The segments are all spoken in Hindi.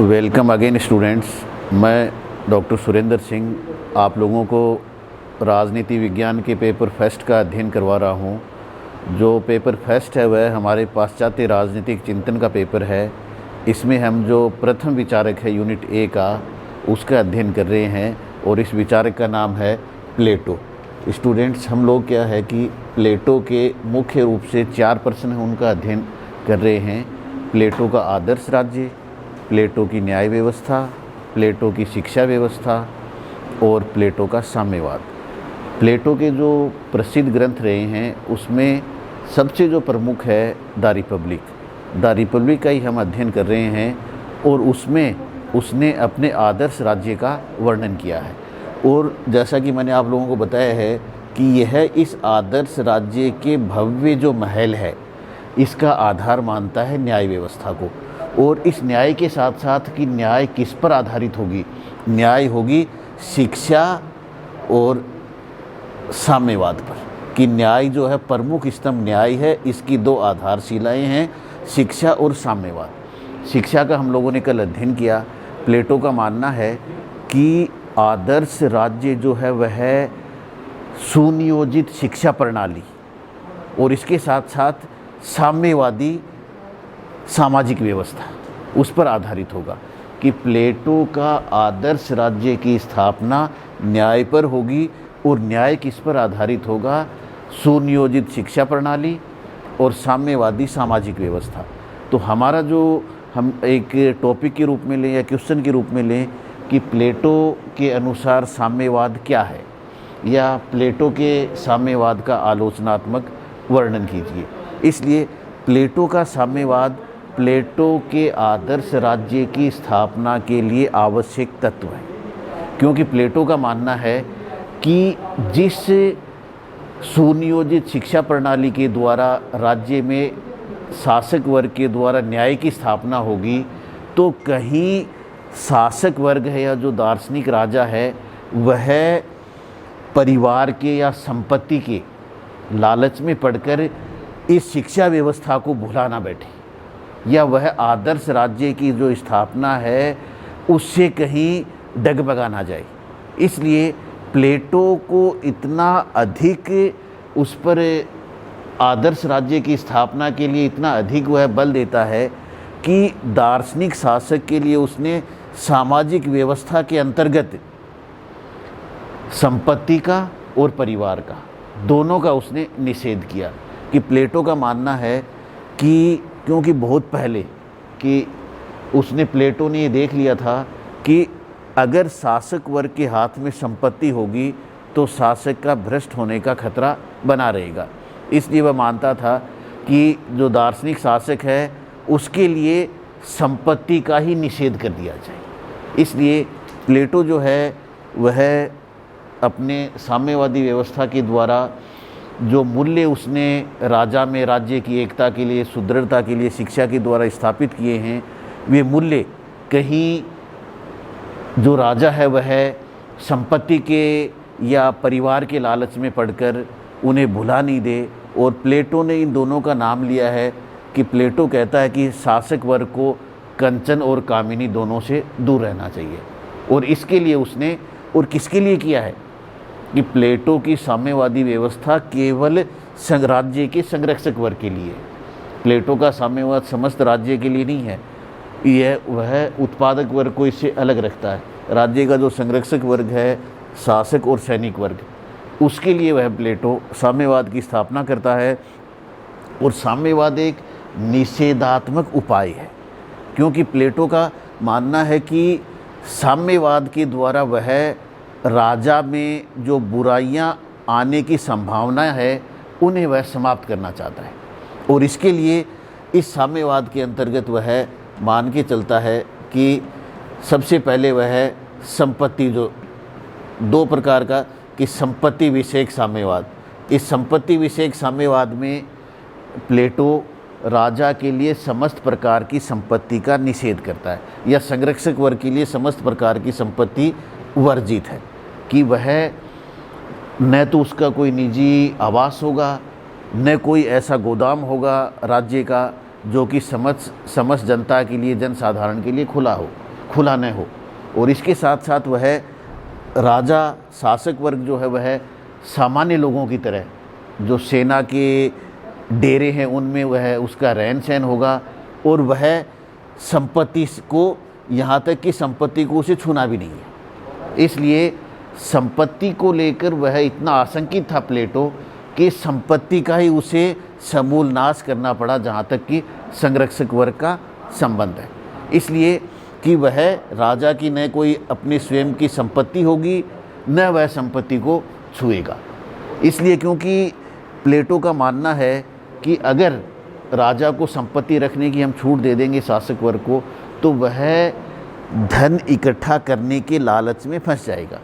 Welcome again students. मैं डॉक्टर सुरेंद्र सिंह आप लोगों को राजनीति विज्ञान के पेपर फेस्ट का अध्ययन करवा रहा हूं। जो पेपर फेस्ट है वह हमारे पाश्चात्य राजनीतिक चिंतन का पेपर है। इसमें हम जो प्रथम विचारक है यूनिट ए का उसका अध्ययन कर रहे हैं और इस विचारक का नाम है प्लेटो। स्टूडेंट्स, हम लोग क्या है कि प्लेटो के मुख्य रूप से 4 प्रश्न हैं उनका अध्ययन कर रहे हैं। प्लेटो का आदर्श राज्य, प्लेटो की न्याय व्यवस्था, प्लेटो की शिक्षा व्यवस्था और प्लेटो का साम्यवाद। प्लेटो के जो प्रसिद्ध ग्रंथ रहे हैं उसमें सबसे जो प्रमुख है द रिपब्लिक का ही हम अध्ययन कर रहे हैं और उसमें उसने अपने आदर्श राज्य का वर्णन किया है। और जैसा कि मैंने आप लोगों को बताया है कि यह इस आदर्श राज्य के भव्य जो महल है इसका आधार मानता है न्याय व्यवस्था को। और इस न्याय के साथ साथ कि न्याय किस पर आधारित होगी, न्याय होगी शिक्षा और साम्यवाद पर। कि न्याय जो है प्रमुख स्तंभ न्याय है, इसकी 2 आधारशिलाएं हैं, शिक्षा और साम्यवाद। शिक्षा का हम लोगों ने कल अध्ययन किया। प्लेटो का मानना है कि आदर्श राज्य जो है वह सुनियोजित शिक्षा प्रणाली और इसके साथ साथ साम्यवादी सामाजिक व्यवस्था उस पर आधारित होगा। कि प्लेटो का आदर्श राज्य की स्थापना न्याय पर होगी और न्याय किस पर आधारित होगा, सुनियोजित शिक्षा प्रणाली और साम्यवादी सामाजिक व्यवस्था। तो हमारा जो हम एक टॉपिक के रूप में लें या क्वेश्चन के रूप में लें कि प्लेटो के अनुसार साम्यवाद क्या है या प्लेटो के साम्यवाद का आलोचनात्मक वर्णन कीजिए। इसलिए प्लेटो का साम्यवाद प्लेटो के आदर्श राज्य की स्थापना के लिए आवश्यक तत्व है। क्योंकि प्लेटो का मानना है कि जिस सुनियोजित शिक्षा प्रणाली के द्वारा राज्य में शासक वर्ग के द्वारा न्याय की स्थापना होगी तो कहीं शासक वर्ग है या जो दार्शनिक राजा है वह परिवार के या संपत्ति के लालच में पड़कर इस शिक्षा व्यवस्था को भुला ना बैठे या वह आदर्श राज्य की जो स्थापना है उससे कहीं डगमगा ना जाए। इसलिए प्लेटो को इतना अधिक उस पर आदर्श राज्य की स्थापना के लिए इतना अधिक वह बल देता है कि दार्शनिक शासक के लिए उसने सामाजिक व्यवस्था के अंतर्गत संपत्ति का और परिवार का दोनों का उसने निषेध किया। कि प्लेटो का मानना है कि क्योंकि बहुत पहले कि प्लेटो ने ये देख लिया था कि अगर शासक वर्ग के हाथ में संपत्ति होगी तो शासक का भ्रष्ट होने का खतरा बना रहेगा। इसलिए वह मानता था कि जो दार्शनिक शासक है उसके लिए संपत्ति का ही निषेध कर दिया जाए। इसलिए प्लेटो जो है वह अपने साम्यवादी व्यवस्था के द्वारा जो मूल्य उसने राजा में राज्य की एकता के लिए, सुदृढ़ता के लिए शिक्षा के द्वारा स्थापित किए हैं, वे मूल्य कहीं जो राजा है वह संपत्ति के या परिवार के लालच में पड़कर उन्हें भुला नहीं दे। और प्लेटो ने इन दोनों का नाम लिया है कि प्लेटो कहता है कि शासक वर्ग को कंचन और कामिनी दोनों से दूर रहना चाहिए। और इसके लिए उसने और किसके लिए किया है कि प्लेटो की साम्यवादी व्यवस्था केवल राज्य के संरक्षक वर्ग के लिए। प्लेटो का साम्यवाद समस्त राज्य के लिए नहीं है, यह वह उत्पादक वर्ग को इससे अलग रखता है। राज्य का जो संरक्षक वर्ग है, शासक और सैनिक वर्ग, उसके लिए वह प्लेटो साम्यवाद की स्थापना करता है। और साम्यवाद एक निषेधात्मक उपाय है क्योंकि प्लेटो का मानना है कि साम्यवाद के द्वारा वह राजा में जो बुराइयां आने की संभावना है उन्हें वह समाप्त करना चाहता है। और इसके लिए इस साम्यवाद के अंतर्गत वह मान के चलता है कि सबसे पहले वह संपत्ति, जो 2 प्रकार का कि संपत्ति विषयक साम्यवाद, इस संपत्ति विषयक साम्यवाद में प्लेटो राजा के लिए समस्त प्रकार की संपत्ति का निषेध करता है या संरक्षक वर्ग के लिए समस्त प्रकार की संपत्ति वर्जित है। कि वह न तो उसका कोई निजी आवास होगा, न कोई ऐसा गोदाम होगा राज्य का जो कि समस्त जनता के लिए, जनसाधारण के लिए खुला न हो। और इसके साथ साथ वह राजा शासक वर्ग जो है वह सामान्य लोगों की तरह, जो सेना के डेरे हैं उनमें वह उसका रहन सहन होगा, और वह संपत्ति को, यहाँ तक कि संपत्ति को उसे छूना भी नहीं है। इसलिए संपत्ति को लेकर वह इतना आशंकित था प्लेटो कि संपत्ति का ही उसे समूल नाश करना पड़ा, जहाँ तक कि संरक्षक वर्ग का संबंध है। इसलिए कि वह राजा की न कोई अपनी स्वयं की संपत्ति होगी, न वह संपत्ति को छुएगा। इसलिए क्योंकि प्लेटो का मानना है कि अगर राजा को संपत्ति रखने की हम छूट दे देंगे शासक वर्ग को, तो वह धन इकट्ठा करने के लालच में फंस जाएगा।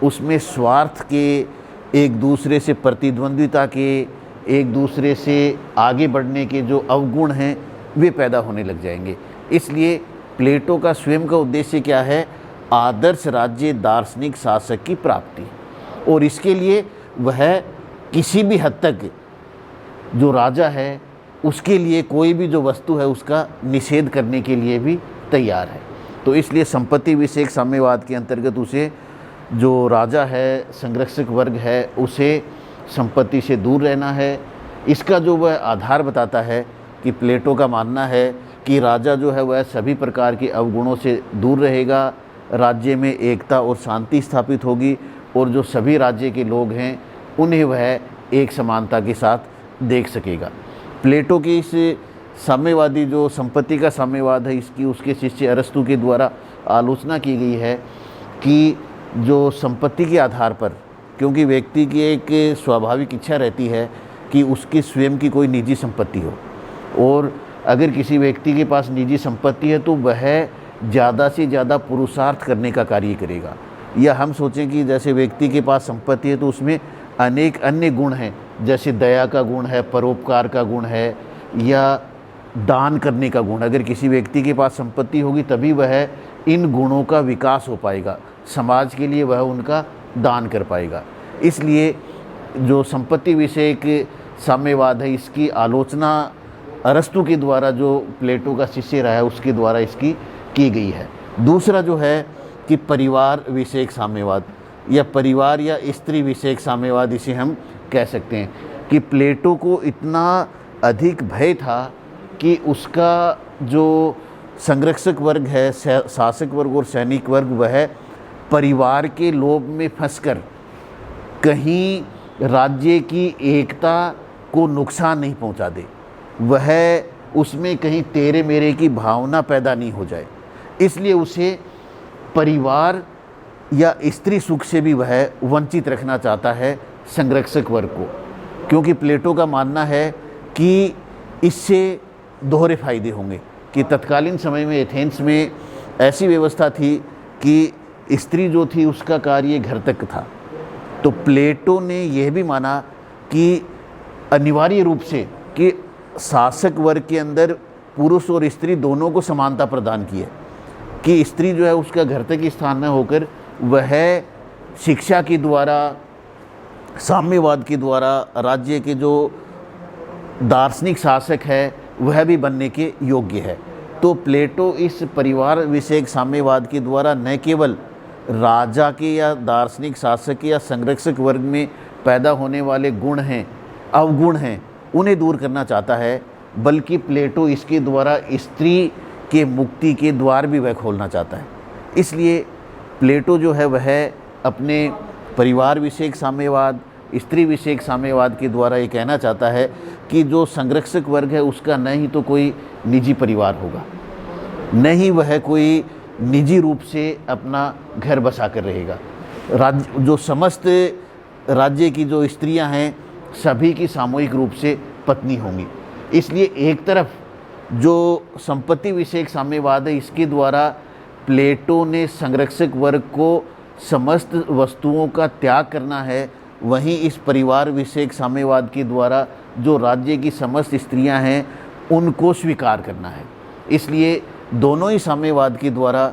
उसमें स्वार्थ के, एक दूसरे से प्रतिद्वंद्विता के, एक दूसरे से आगे बढ़ने के जो अवगुण हैं वे पैदा होने लग जाएंगे। इसलिए प्लेटो का स्वयं का उद्देश्य क्या है? आदर्श राज्य दार्शनिक शासक की प्राप्ति। और इसके लिए वह किसी भी हद तक जो राजा है उसके लिए कोई भी जो वस्तु है उसका निषेध करने के लिए भी तैयार है। तो इसलिए संपत्ति विषयक साम्यवाद के अंतर्गत उसे, जो राजा है, संरक्षक वर्ग है, उसे संपत्ति से दूर रहना है। इसका जो वह आधार बताता है कि प्लेटो का मानना है कि राजा जो है वह सभी प्रकार के अवगुणों से दूर रहेगा, राज्य में एकता और शांति स्थापित होगी, और जो सभी राज्य के लोग हैं उन्हें वह एक समानता के साथ देख सकेगा। प्लेटो की इस साम्यवादी जो संपत्ति का साम्यवाद है, इसकी उसके शिष्य अरस्तु के द्वारा आलोचना की गई है कि जो संपत्ति के आधार पर, क्योंकि व्यक्ति की एक स्वाभाविक इच्छा रहती है कि उसकी स्वयं की कोई निजी संपत्ति हो, और अगर किसी व्यक्ति के पास निजी संपत्ति है तो वह ज़्यादा से ज़्यादा पुरुषार्थ करने का कार्य करेगा। या हम सोचें कि जैसे व्यक्ति के पास संपत्ति है तो उसमें अनेक अन्य गुण हैं, जैसे दया का गुण है, परोपकार का गुण है, या दान करने का गुण। अगर किसी व्यक्ति के पास संपत्ति होगी तभी वह इन गुणों का विकास हो पाएगा, समाज के लिए वह उनका दान कर पाएगा। इसलिए जो संपत्ति विषयक साम्यवाद है, इसकी आलोचना अरस्तु के द्वारा, जो प्लेटो का शिष्य रहा है, उसके द्वारा इसकी की गई है। दूसरा जो है कि परिवार विषयक साम्यवाद, या परिवार या स्त्री विषयक साम्यवाद इसे हम कह सकते हैं, कि प्लेटो को इतना अधिक भय था कि उसका जो संरक्षक वर्ग है, शासक वर्ग और सैनिक वर्ग, वह परिवार के लोभ में फंसकर कहीं राज्य की एकता को नुकसान नहीं पहुंचा दे, वह उसमें कहीं तेरे मेरे की भावना पैदा नहीं हो जाए। इसलिए उसे परिवार या स्त्री सुख से भी वह वंचित रखना चाहता है संरक्षक वर्ग को, क्योंकि प्लेटो का मानना है कि इससे दोहरे फायदे होंगे। कि तत्कालीन समय में एथेंस में ऐसी व्यवस्था थी कि स्त्री जो थी उसका कार्य घर तक था, तो प्लेटो ने यह भी माना कि अनिवार्य रूप से कि शासक वर्ग के अंदर पुरुष और स्त्री दोनों को समानता प्रदान की है, कि स्त्री जो है उसका घर तक ही स्थान न होकर वह शिक्षा के द्वारा, साम्यवाद के द्वारा राज्य के जो दार्शनिक शासक है वह भी बनने के योग्य है। तो प्लेटो इस परिवार विषयक साम्यवाद के द्वारा न केवल राजा के या दार्शनिक शासक के या संरक्षक वर्ग में पैदा होने वाले गुण हैं, अवगुण हैं, उन्हें दूर करना चाहता है, बल्कि प्लेटो इसके द्वारा स्त्री के मुक्ति के द्वार भी वह खोलना चाहता है। इसलिए प्लेटो जो है वह अपने परिवार विषयक साम्यवाद, स्त्री विषयक साम्यवाद के द्वारा ये कहना चाहता है कि जो संरक्षक वर्ग है उसका न ही तो कोई निजी परिवार होगा, न ही वह कोई निजी रूप से अपना घर बसा कर रहेगा। राज्य, जो समस्त राज्य की जो स्त्रियां हैं सभी की सामूहिक रूप से पत्नी होंगी। इसलिए एक तरफ जो संपत्ति विषयक साम्यवाद है, इसके द्वारा प्लेटो ने संरक्षक वर्ग को समस्त वस्तुओं का त्याग करना है, वहीं इस परिवार विषयक साम्यवाद के द्वारा जो राज्य की समस्त स्त्रियां हैं उनको स्वीकार करना है। इसलिए दोनों ही साम्यवाद के द्वारा,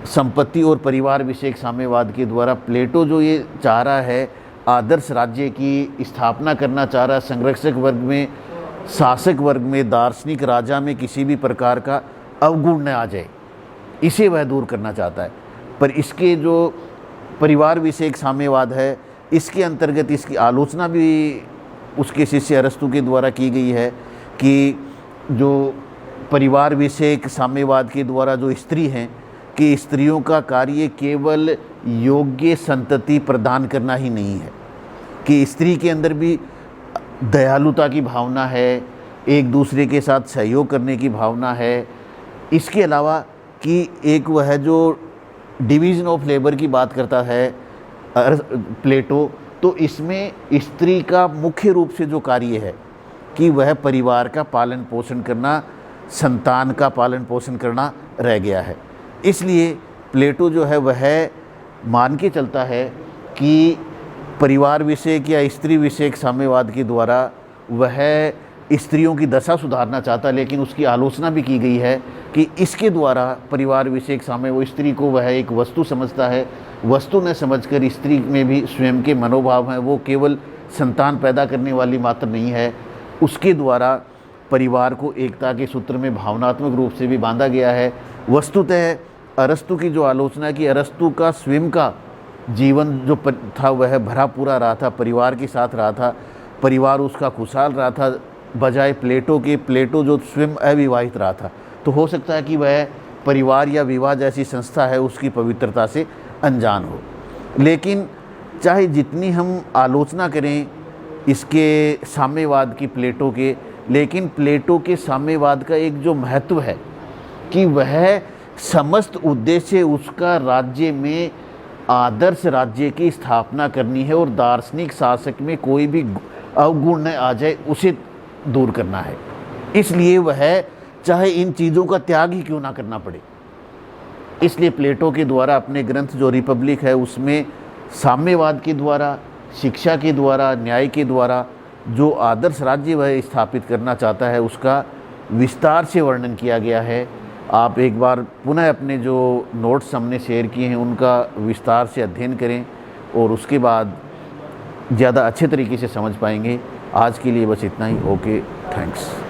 संपत्ति और परिवार विषयक साम्यवाद के द्वारा, प्लेटो जो ये चाह रहा है, आदर्श राज्य की स्थापना करना चाह रहा है, संरक्षक वर्ग में शासक वर्ग में, दार्शनिक राजा में किसी भी प्रकार का अवगुण न आ जाए, इसे वह दूर करना चाहता है। पर इसके जो परिवार विषयक साम्यवाद है, इसके अंतर्गत इसकी आलोचना भी उसके शिष्य अरस्तु के द्वारा की गई है कि जो परिवार विषयक साम्यवाद के द्वारा जो स्त्री हैं, कि स्त्रियों का कार्य केवल योग्य संतति प्रदान करना ही नहीं है, कि स्त्री के अंदर भी दयालुता की भावना है, एक दूसरे के साथ सहयोग करने की भावना है। इसके अलावा कि एक वह जो डिवीज़न ऑफ लेबर की बात करता है प्लेटो, तो इसमें स्त्री का मुख्य रूप से जो कार्य है कि वह परिवार का पालन पोषण करना, संतान का पालन पोषण करना रह गया है। इसलिए प्लेटो जो है वह मान के चलता है कि परिवार विषयक या स्त्री विषयक साम्यवाद के द्वारा वह स्त्रियों की दशा सुधारना चाहता है, लेकिन उसकी आलोचना भी की गई है कि इसके द्वारा परिवार विषयक साम्य वो स्त्री को वह एक वस्तु समझता है, वस्तु न समझकर स्त्री में भी स्वयं के मनोभाव हैं, वो केवल संतान पैदा करने वाली मात्र नहीं है, उसके द्वारा परिवार को एकता के सूत्र में भावनात्मक रूप से भी बांधा गया है। वस्तुतः अरस्तु की जो आलोचना की, अरस्तु का स्वयं का जीवन जो था वह भरा पूरा रहा था, परिवार के साथ रहा था, परिवार उसका खुशहाल रहा था, बजाय प्लेटो के। प्लेटो जो स्वयं अविवाहित रहा था, तो हो सकता है कि वह परिवार या विवाह जैसी संस्था है उसकी पवित्रता से अनजान हो। लेकिन चाहे जितनी हम आलोचना करें इसके साम्यवाद की प्लेटो के, लेकिन प्लेटो के साम्यवाद का एक जो महत्व है कि वह समस्त उद्देश्य उसका राज्य में आदर्श राज्य की स्थापना करनी है और दार्शनिक शासक में कोई भी अवगुण न आ जाए उसे दूर करना है। इसलिए वह चाहे इन चीज़ों का त्याग ही क्यों ना करना पड़े, इसलिए प्लेटो के द्वारा अपने ग्रंथ जो रिपब्लिक है उसमें साम्यवाद के द्वारा, शिक्षा के द्वारा, न्याय के द्वारा जो आदर्श राज्य वह स्थापित करना चाहता है उसका विस्तार से वर्णन किया गया है। आप एक बार पुनः अपने जो नोट्स हमने शेयर किए हैं उनका विस्तार से अध्ययन करें और उसके बाद ज़्यादा अच्छे तरीके से समझ पाएंगे। आज के लिए बस इतना ही। Okay, thanks.